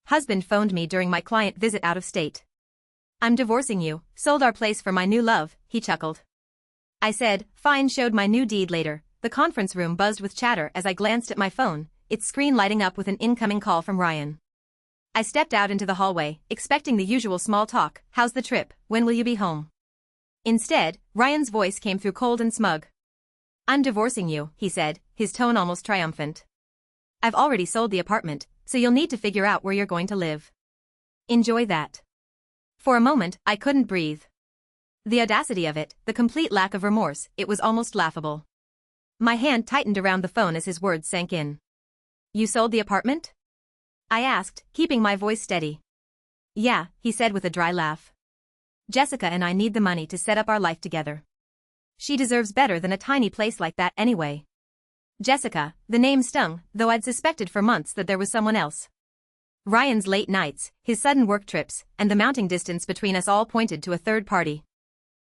husband phoned me during my client visit out of state. I'm divorcing you, sold our place for my new love, he chuckled. I said, fine, showed my new deed later. The conference room buzzed with chatter as I glanced at my phone, its screen lighting up with an incoming call from Ryan. I stepped out into the hallway, expecting the usual small talk, how's the trip, when will you be home? Instead, Ryan's voice came through cold and smug. I'm divorcing you, he said, his tone almost triumphant. I've already sold the apartment, so you'll need to figure out where you're going to live. Enjoy that. For a moment, I couldn't breathe. The audacity of it, the complete lack of remorse, it was almost laughable. My hand tightened around the phone as his words sank in. You sold the apartment? I asked, keeping my voice steady. Yeah, he said with a dry laugh. Jessica and I need the money to set up our life together. She deserves better than a tiny place like that anyway. Jessica, the name stung, though I'd suspected for months that there was someone else. Ryan's late nights, his sudden work trips, and the mounting distance between us all pointed to a third party.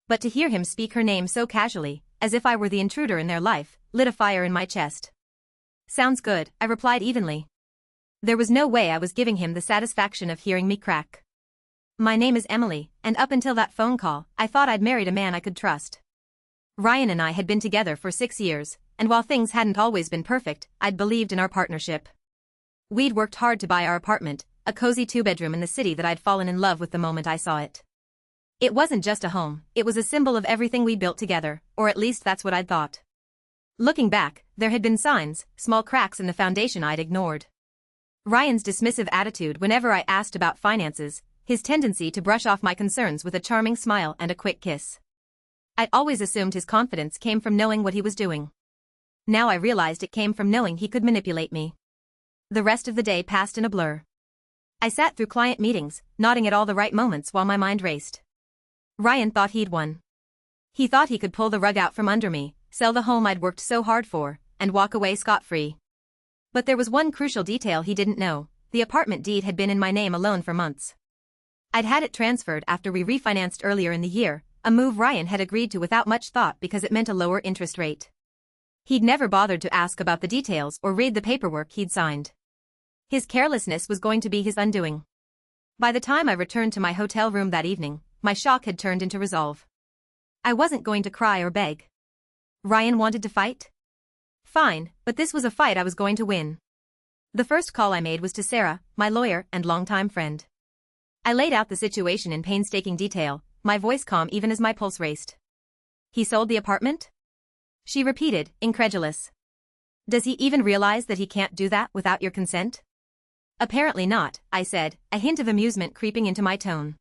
But to hear him speak her name so casually, as if I were the intruder in their life, lit a fire in my chest. Sounds good, I replied evenly. There was no way I was giving him the satisfaction of hearing me crack. My name is Emily, and up until that phone call, I thought I'd married a man I could trust. Ryan and I had been together for 6 years, and while things hadn't always been perfect, I'd believed in our partnership. We'd worked hard to buy our apartment, a cozy 2-bedroom in the city that I'd fallen in love with the moment I saw it. It wasn't just a home, it was a symbol of everything we built together, or at least that's what I'd thought. Looking back, there had been signs, small cracks in the foundation I'd ignored. Ryan's dismissive attitude whenever I asked about finances, his tendency to brush off my concerns with a charming smile and a quick kiss. I'd always assumed his confidence came from knowing what he was doing. Now I realized it came from knowing he could manipulate me. The rest of the day passed in a blur. I sat through client meetings, nodding at all the right moments while my mind raced. Ryan thought he'd won. He thought he could pull the rug out from under me, sell the home I'd worked so hard for, and walk away scot-free. But there was one crucial detail he didn't know: the apartment deed had been in my name alone for months. I'd had it transferred after we refinanced earlier in the year, a move Ryan had agreed to without much thought because it meant a lower interest rate. He'd never bothered to ask about the details or read the paperwork he'd signed. His carelessness was going to be his undoing. By the time I returned to my hotel room that evening, my shock had turned into resolve. I wasn't going to cry or beg. Ryan wanted to fight? Fine, but this was a fight I was going to win. The first call I made was to Sarah, my lawyer and longtime friend. I laid out the situation in painstaking detail, my voice calm even as my pulse raced. He sold the apartment? She repeated, incredulous. Does he even realize that he can't do that without your consent? Apparently not, I said, a hint of amusement creeping into my tone.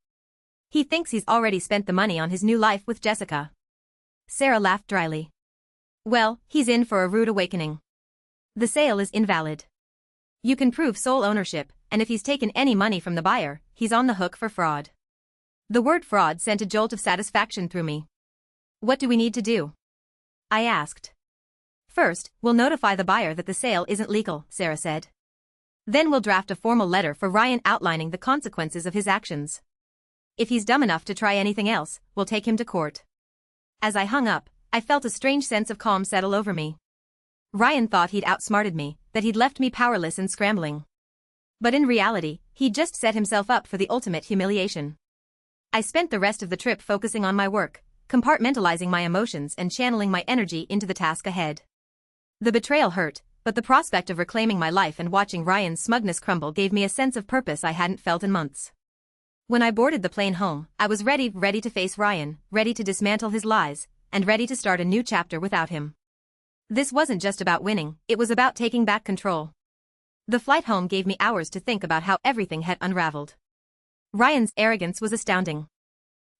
He thinks he's already spent the money on his new life with Jessica. Sarah laughed dryly. Well, he's in for a rude awakening. The sale is invalid. You can prove sole ownership, and if he's taken any money from the buyer, he's on the hook for fraud. The word fraud sent a jolt of satisfaction through me. What do we need to do? I asked. First, we'll notify the buyer that the sale isn't legal, Sarah said. Then we'll draft a formal letter for Ryan outlining the consequences of his actions. If he's dumb enough to try anything else, we'll take him to court. As I hung up, I felt a strange sense of calm settle over me. Ryan thought he'd outsmarted me, that he'd left me powerless and scrambling. But in reality, he'd just set himself up for the ultimate humiliation. I spent the rest of the trip focusing on my work, compartmentalizing my emotions and channeling my energy into the task ahead. The betrayal hurt, but the prospect of reclaiming my life and watching Ryan's smugness crumble gave me a sense of purpose I hadn't felt in months. When I boarded the plane home, I was ready to face Ryan, ready to dismantle his lies, and ready to start a new chapter without him. This wasn't just about winning, it was about taking back control. The flight home gave me hours to think about how everything had unraveled. Ryan's arrogance was astounding.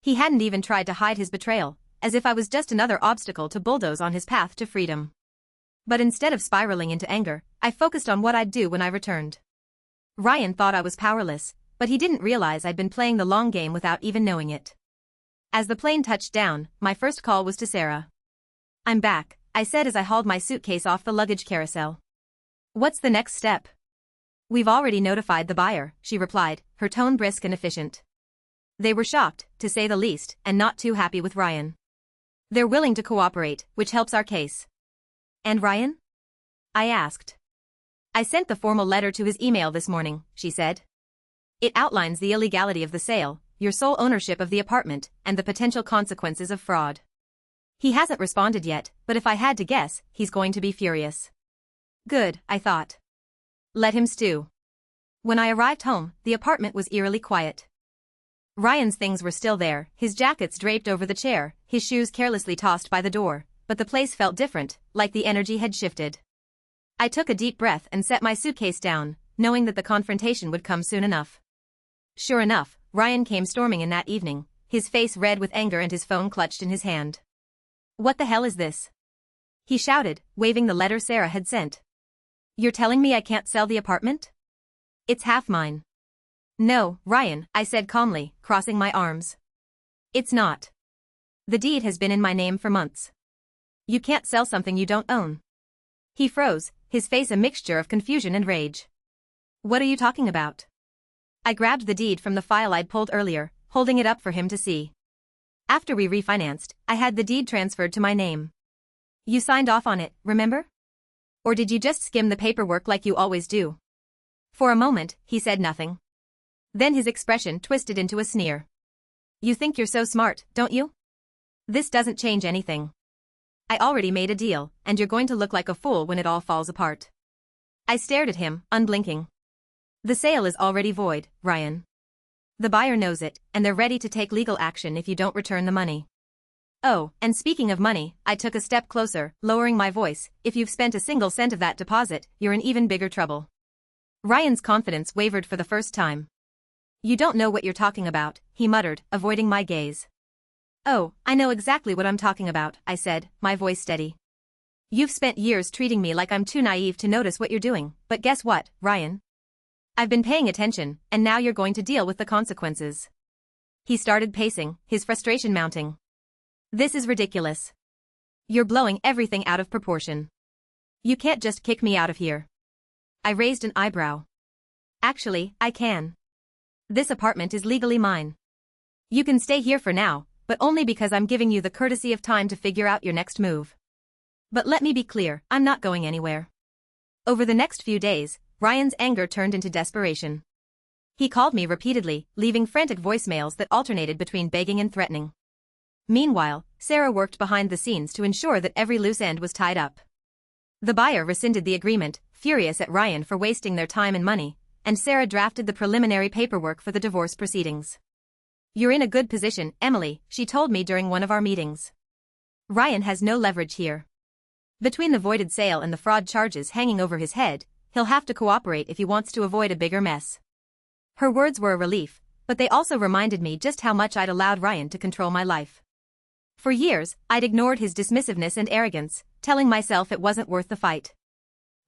He hadn't even tried to hide his betrayal, as if I was just another obstacle to bulldoze on his path to freedom. But instead of spiraling into anger, I focused on what I'd do when I returned. Ryan thought I was powerless, but he didn't realize I'd been playing the long game without even knowing it. As the plane touched down, my first call was to Sarah. I'm back, I said as I hauled my suitcase off the luggage carousel. What's the next step? We've already notified the buyer, she replied, her tone brisk and efficient. They were shocked, to say the least, and not too happy with Ryan. They're willing to cooperate, which helps our case. And Ryan? I asked. I sent the formal letter to his email this morning, she said. It outlines the illegality of the sale, your sole ownership of the apartment, and the potential consequences of fraud. He hasn't responded yet, but if I had to guess, he's going to be furious. Good, I thought. Let him stew. When I arrived home, the apartment was eerily quiet. Ryan's things were still there, his jackets draped over the chair, his shoes carelessly tossed by the door, but the place felt different, like the energy had shifted. I took a deep breath and set my suitcase down, knowing that the confrontation would come soon enough. Sure enough, Ryan came storming in that evening, his face red with anger and his phone clutched in his hand. "What the hell is this?" he shouted, waving the letter Sarah had sent. "You're telling me I can't sell the apartment? It's half mine." "No, Ryan," I said calmly, crossing my arms. "It's not. The deed has been in my name for months. You can't sell something you don't own." He froze, his face a mixture of confusion and rage. "What are you talking about?" I grabbed the deed from the file I'd pulled earlier, holding it up for him to see. "After we refinanced, I had the deed transferred to my name. You signed off on it, remember? Or did you just skim the paperwork like you always do?" For a moment, he said nothing. Then his expression twisted into a sneer. "You think you're so smart, don't you? This doesn't change anything. I already made a deal, and you're going to look like a fool when it all falls apart." I stared at him, unblinking. "The sale is already void, Ryan. The buyer knows it, and they're ready to take legal action if you don't return the money. Oh, and speaking of money," I took a step closer, lowering my voice, "if you've spent a single cent of that deposit, you're in even bigger trouble." Ryan's confidence wavered for the first time. "You don't know what you're talking about," he muttered, avoiding my gaze. "Oh, I know exactly what I'm talking about," I said, my voice steady. "You've spent years treating me like I'm too naive to notice what you're doing, but guess what, Ryan? I've been paying attention, and now you're going to deal with the consequences." He started pacing, his frustration mounting. "This is ridiculous. You're blowing everything out of proportion. You can't just kick me out of here." I raised an eyebrow. "Actually, I can. This apartment is legally mine. You can stay here for now, but only because I'm giving you the courtesy of time to figure out your next move. But let me be clear, I'm not going anywhere." Over the next few days, Ryan's anger turned into desperation. He called me repeatedly, leaving frantic voicemails that alternated between begging and threatening. Meanwhile, Sarah worked behind the scenes to ensure that every loose end was tied up. The buyer rescinded the agreement, furious at Ryan for wasting their time and money, and Sarah drafted the preliminary paperwork for the divorce proceedings. "You're in a good position, Emily," she told me during one of our meetings. "Ryan has no leverage here. Between the voided sale and the fraud charges hanging over his head, he'll have to cooperate if he wants to avoid a bigger mess." Her words were a relief, but they also reminded me just how much I'd allowed Ryan to control my life. For years, I'd ignored his dismissiveness and arrogance, telling myself it wasn't worth the fight.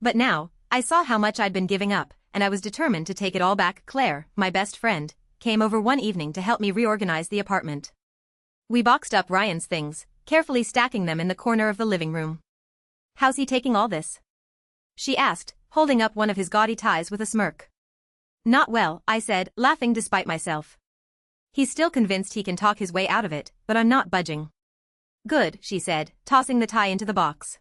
But now, I saw how much I'd been giving up, and I was determined to take it all back. Claire, my best friend, came over one evening to help me reorganize the apartment. We boxed up Ryan's things, carefully stacking them in the corner of the living room. "How's he taking all this?" she asked, holding up one of his gaudy ties with a smirk. "Not well," I said, laughing despite myself. "He's still convinced he can talk his way out of it, but I'm not budging." "Good," she said, tossing the tie into the box.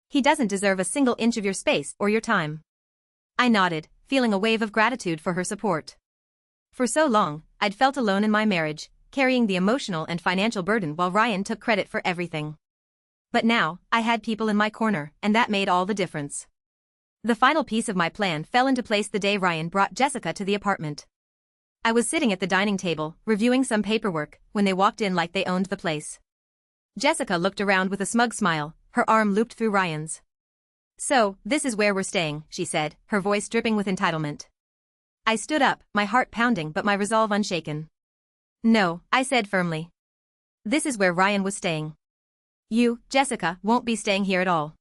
"He doesn't deserve a single inch of your space or your time." I nodded, feeling a wave of gratitude for her support. For so long, I'd felt alone in my marriage, carrying the emotional and financial burden while Ryan took credit for everything. But now, I had people in my corner, and that made all the difference. The final piece of my plan fell into place the day Ryan brought Jessica to the apartment. I was sitting at the dining table, reviewing some paperwork, when they walked in like they owned the place. Jessica looked around with a smug smile, her arm looped through Ryan's. "So, this is where we're staying," she said, her voice dripping with entitlement. I stood up, my heart pounding but my resolve unshaken. "No," I said firmly. "This is where Ryan was staying. You, Jessica, won't be staying here at all."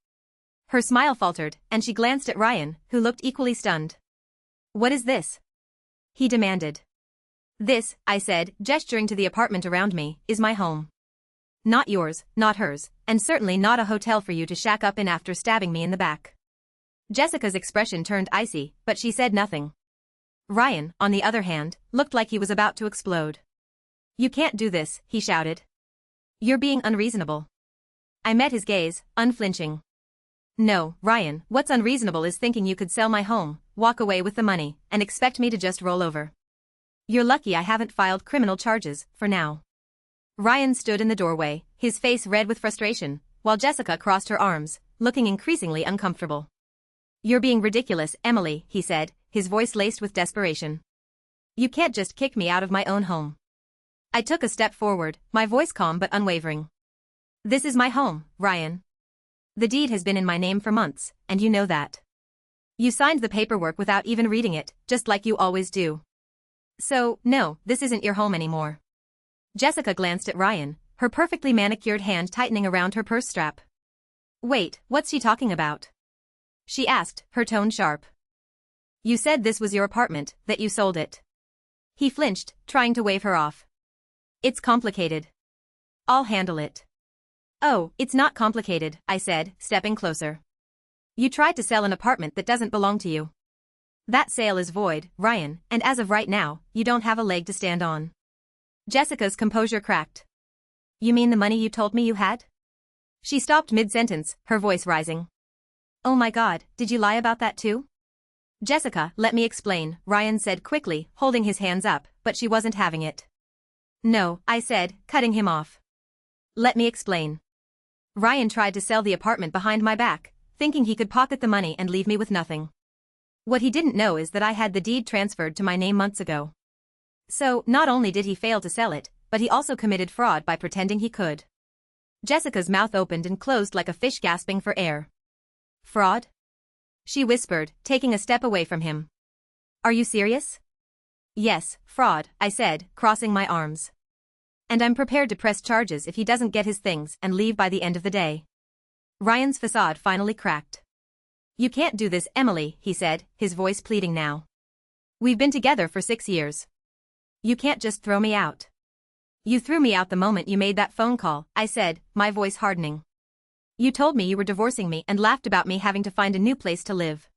Her smile faltered, and she glanced at Ryan, who looked equally stunned. "What is this?" he demanded. "This," I said, gesturing to the apartment around me, "is my home. Not yours, not hers, and certainly not a hotel for you to shack up in after stabbing me in the back." Jessica's expression turned icy, but she said nothing. Ryan, on the other hand, looked like he was about to explode. "You can't do this," he shouted. "You're being unreasonable." I met his gaze, unflinching. "No, Ryan, what's unreasonable is thinking you could sell my home, walk away with the money, and expect me to just roll over. You're lucky I haven't filed criminal charges, for now. Ryan stood in the doorway, his face red with frustration, while Jessica crossed her arms, looking increasingly uncomfortable. You're being ridiculous, Emily, he said, his voice laced with desperation. You can't just kick me out of my own home. I took a step forward, my voice calm but unwavering. This is my home, Ryan. The deed has been in my name for months, and you know that. You signed the paperwork without even reading it, just like you always do. So, no, this isn't your home anymore. Jessica glanced at Ryan, her perfectly manicured hand tightening around her purse strap. Wait, what's she talking about? She asked, her tone sharp. You said this was your apartment, that you sold it. He flinched, trying to wave her off. It's complicated. I'll handle it. Oh, it's not complicated, I said, stepping closer. You tried to sell an apartment that doesn't belong to you. That sale is void, Ryan, and as of right now, you don't have a leg to stand on. Jessica's composure cracked. You mean the money you told me you had? She stopped mid-sentence, her voice rising. Oh my God, did you lie about that too? Jessica, let me explain, Ryan said quickly, holding his hands up, but she wasn't having it. No, I said, cutting him off. Let me explain. Ryan tried to sell the apartment behind my back, thinking he could pocket the money and leave me with nothing. What he didn't know is that I had the deed transferred to my name months ago. So, not only did he fail to sell it, but he also committed fraud by pretending he could. Jessica's mouth opened and closed like a fish gasping for air. Fraud? She whispered, taking a step away from him. Are you serious? Yes, fraud, I said, crossing my arms. And I'm prepared to press charges if he doesn't get his things and leave by the end of the day. Ryan's facade finally cracked. You can't do this, Emily, he said, his voice pleading now. We've been together for 6 years. You can't just throw me out. You threw me out the moment you made that phone call, I said, my voice hardening. You told me you were divorcing me and laughed about me having to find a new place to live.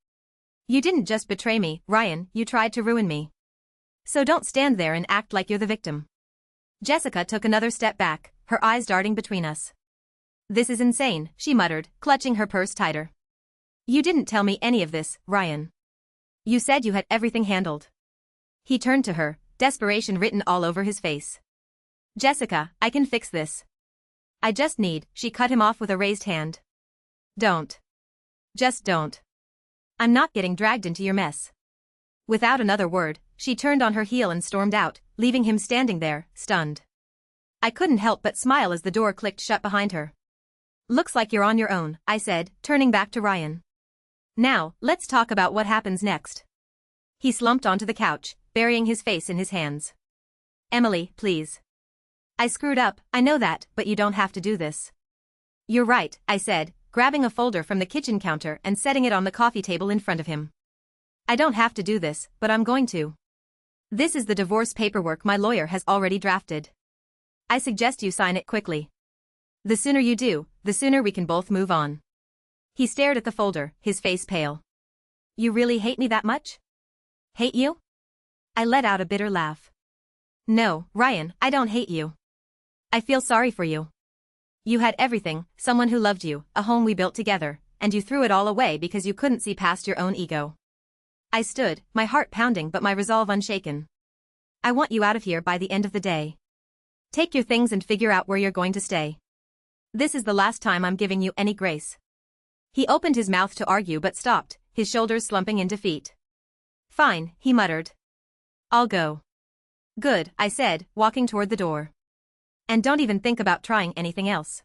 You didn't just betray me, Ryan, you tried to ruin me. So don't stand there and act like you're the victim. Jessica took another step back, her eyes darting between us. This is insane, she muttered, clutching her purse tighter. You didn't tell me any of this, Ryan. You said you had everything handled. He turned to her, desperation written all over his face. Jessica, I can fix this. I just need, she cut him off with a raised hand. Don't. Just don't. I'm not getting dragged into your mess. Without another word, she turned on her heel and stormed out, leaving him standing there, stunned. I couldn't help but smile as the door clicked shut behind her. Looks like you're on your own, I said, turning back to Ryan. Now, let's talk about what happens next. He slumped onto the couch, burying his face in his hands. Emily, please. I screwed up, I know that, but you don't have to do this. You're right, I said, grabbing a folder from the kitchen counter and setting it on the coffee table in front of him. I don't have to do this, but I'm going to. This is the divorce paperwork my lawyer has already drafted. I suggest you sign it quickly. The sooner you do, the sooner we can both move on. He stared at the folder, his face pale. You really hate me that much? Hate you? I let out a bitter laugh. No, Ryan, I don't hate you. I feel sorry for you. You had everything, someone who loved you, a home we built together, and you threw it all away because you couldn't see past your own ego. I stood, my heart pounding but my resolve unshaken. I want you out of here by the end of the day. Take your things and figure out where you're going to stay. This is the last time I'm giving you any grace. He opened his mouth to argue but stopped, his shoulders slumping in defeat. Fine, he muttered. I'll go. Good, I said, walking toward the door. And don't even think about trying anything else.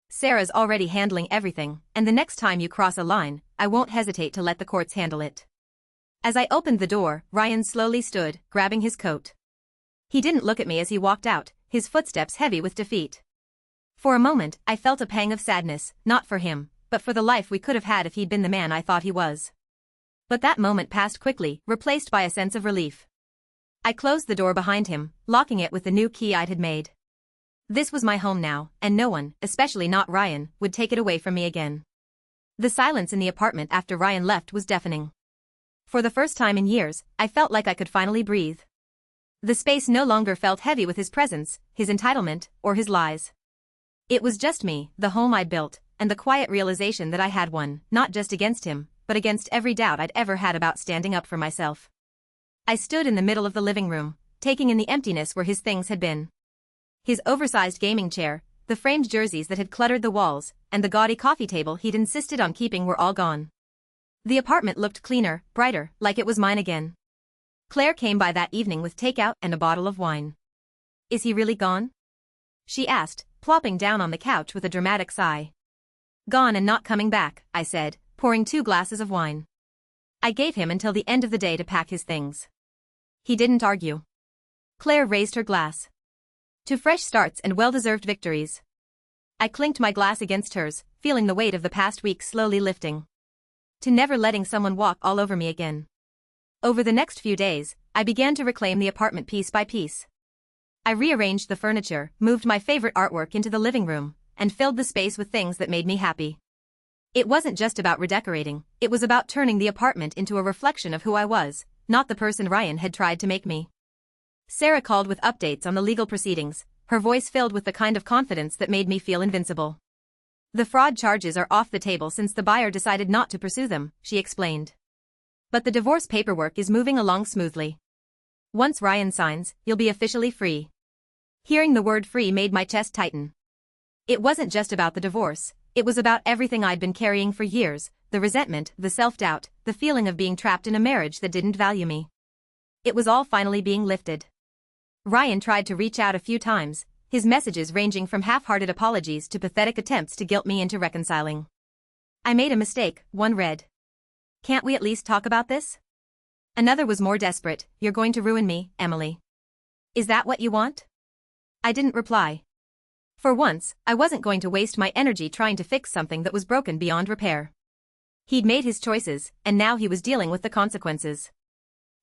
Sarah's already handling everything, and the next time you cross a line, I won't hesitate to let the courts handle it. As I opened the door, Ryan slowly stood, grabbing his coat. He didn't look at me as he walked out, his footsteps heavy with defeat. For a moment, I felt a pang of sadness, not for him, but for the life we could have had if he'd been the man I thought he was. But that moment passed quickly, replaced by a sense of relief. I closed the door behind him, locking it with the new key I'd had made. This was my home now, and no one, especially not Ryan, would take it away from me again. The silence in the apartment after Ryan left was deafening. For the first time in years, I felt like I could finally breathe. The space no longer felt heavy with his presence, his entitlement, or his lies. It was just me, the home I'd built, and the quiet realization that I had won, not just against him, but against every doubt I'd ever had about standing up for myself. I stood in the middle of the living room, taking in the emptiness where his things had been. His oversized gaming chair, the framed jerseys that had cluttered the walls, and the gaudy coffee table he'd insisted on keeping were all gone. The apartment looked cleaner, brighter, like it was mine again. Claire came by that evening with takeout and a bottle of wine. "Is he really gone?" she asked, plopping down on the couch with a dramatic sigh. "Gone and not coming back," I said, pouring 2 glasses of wine. I gave him until the end of the day to pack his things. He didn't argue. Claire raised her glass. "To fresh starts and well-deserved victories." I clinked my glass against hers, feeling the weight of the past week slowly lifting. To never letting someone walk all over me again. Over the next few days, I began to reclaim the apartment piece by piece. I rearranged the furniture, moved my favorite artwork into the living room, and filled the space with things that made me happy. It wasn't just about redecorating, it was about turning the apartment into a reflection of who I was, not the person Ryan had tried to make me. Sarah called with updates on the legal proceedings, her voice filled with the kind of confidence that made me feel invincible. "The fraud charges are off the table since the buyer decided not to pursue them," she explained. "But the divorce paperwork is moving along smoothly. Once Ryan signs, you'll be officially free." Hearing the word free made my chest tighten. It wasn't just about the divorce, it was about everything I'd been carrying for years, the resentment, the self-doubt, the feeling of being trapped in a marriage that didn't value me. It was all finally being lifted. Ryan tried to reach out a few times, his messages ranging from half-hearted apologies to pathetic attempts to guilt me into reconciling. "I made a mistake," one read. "Can't we at least talk about this?" Another was more desperate, "You're going to ruin me, Emily. Is that what you want?" I didn't reply. For once, I wasn't going to waste my energy trying to fix something that was broken beyond repair. He'd made his choices, and now he was dealing with the consequences.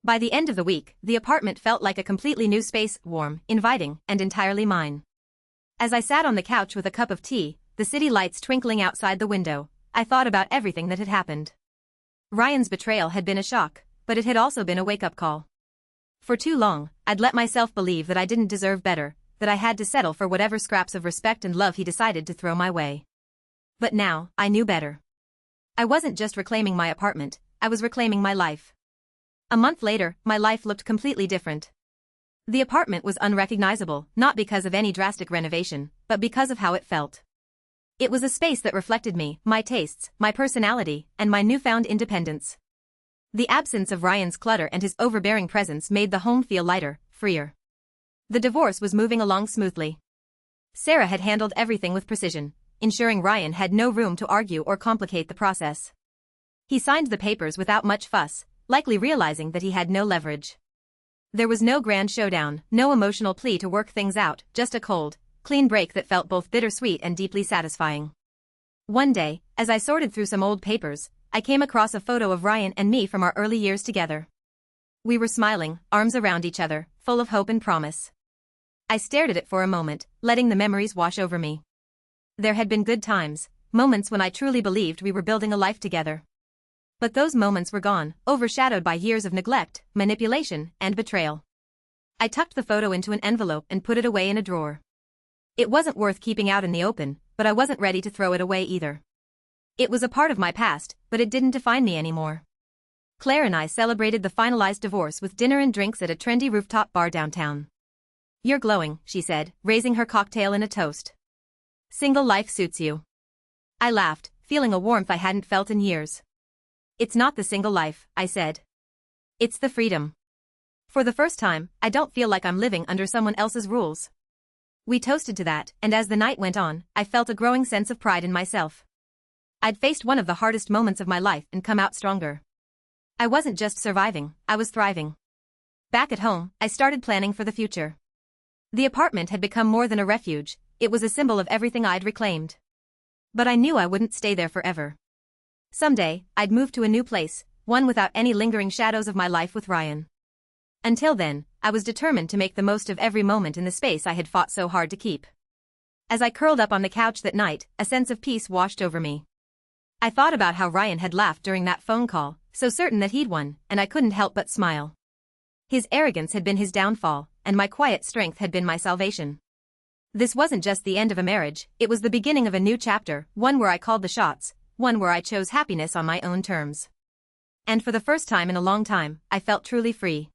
By the end of the week, the apartment felt like a completely new space, warm, inviting, and entirely mine. As I sat on the couch with a cup of tea, the city lights twinkling outside the window, I thought about everything that had happened. Ryan's betrayal had been a shock, but it had also been a wake-up call. For too long, I'd let myself believe that I didn't deserve better, that I had to settle for whatever scraps of respect and love he decided to throw my way. But now, I knew better. I wasn't just reclaiming my apartment, I was reclaiming my life. A month later, my life looked completely different. The apartment was unrecognizable, not because of any drastic renovation, but because of how it felt. It was a space that reflected me, my tastes, my personality, and my newfound independence. The absence of Ryan's clutter and his overbearing presence made the home feel lighter, freer. The divorce was moving along smoothly. Sarah had handled everything with precision, ensuring Ryan had no room to argue or complicate the process. He signed the papers without much fuss, likely realizing that he had no leverage. There was no grand showdown, no emotional plea to work things out, just a cold, clean break that felt both bittersweet and deeply satisfying. One day, as I sorted through some old papers, I came across a photo of Ryan and me from our early years together. We were smiling, arms around each other, full of hope and promise. I stared at it for a moment, letting the memories wash over me. There had been good times, moments when I truly believed we were building a life together. But those moments were gone, overshadowed by years of neglect, manipulation, and betrayal. I tucked the photo into an envelope and put it away in a drawer. It wasn't worth keeping out in the open, but I wasn't ready to throw it away either. It was a part of my past, but it didn't define me anymore. Claire and I celebrated the finalized divorce with dinner and drinks at a trendy rooftop bar downtown. "You're glowing," she said, raising her cocktail in a toast. "Single life suits you." I laughed, feeling a warmth I hadn't felt in years. "It's not the single life," I said. "It's the freedom. For the first time, I don't feel like I'm living under someone else's rules." We toasted to that, and as the night went on, I felt a growing sense of pride in myself. I'd faced one of the hardest moments of my life and come out stronger. I wasn't just surviving, I was thriving. Back at home, I started planning for the future. The apartment had become more than a refuge, it was a symbol of everything I'd reclaimed. But I knew I wouldn't stay there forever. Someday, I'd move to a new place, one without any lingering shadows of my life with Ryan. Until then, I was determined to make the most of every moment in the space I had fought so hard to keep. As I curled up on the couch that night, a sense of peace washed over me. I thought about how Ryan had laughed during that phone call, so certain that he'd won, and I couldn't help but smile. His arrogance had been his downfall, and my quiet strength had been my salvation. This wasn't just the end of a marriage, it was the beginning of a new chapter, one where I called the shots, one where I chose happiness on my own terms. And for the first time in a long time, I felt truly free.